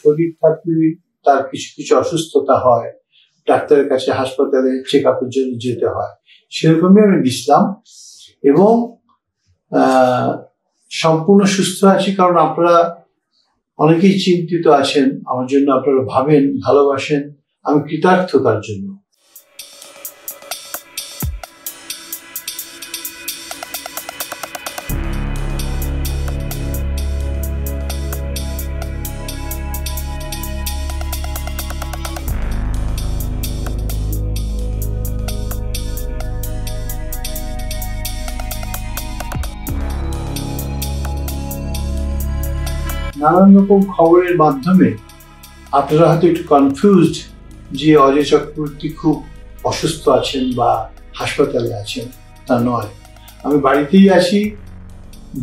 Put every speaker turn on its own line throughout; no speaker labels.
শরীর থাকলে তার কিছু কিছু অসুস্থতা হয়, ডাক্তারের কাছে হাসপাতালে চেক আপের জন্য যেতে হয়, সেরকমই আমি দিছিলাম এবং সম্পূর্ণ সুস্থ আছি। কারণ আপনারা অনেকেই চিন্তিত আছেন আমার জন্য, আপনারা ভাবেন, ভালোবাসেন, আমি কৃতার্থ তার জন্য। নানান রকম খবরের মাধ্যমে আপনারা হয়তো একটু কনফিউজড যে অজয় চক্রবর্তী খুব অসুস্থ আছেন বা হাসপাতালে আছেন। তা নয়, আমি বাড়িতেই আছি।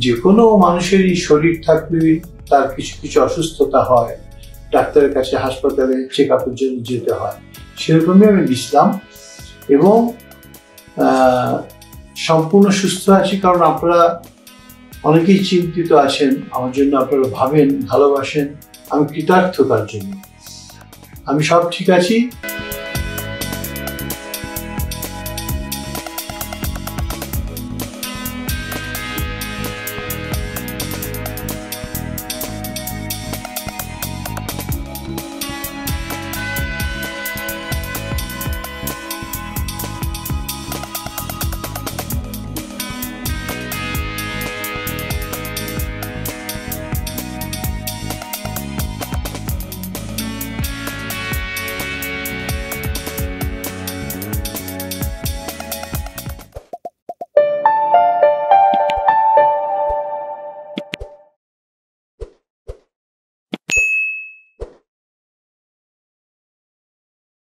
যে কোনো মানুষেরই শরীর থাকলে তার কিছু কিছু অসুস্থতা হয়, ডাক্তারের কাছে হাসপাতালে চেক আপের জন্য যেতে হয়, সেরকমই আমি দিছিলাম এবং সম্পূর্ণ সুস্থ আছি। কারণ আপনারা অনেকেই চিন্তিত আছেন আমার জন্য, আপনারা ভাবেন, ভালোবাসেন, আমি কৃতার্থ তার জন্য। আমি সব ঠিক আছি।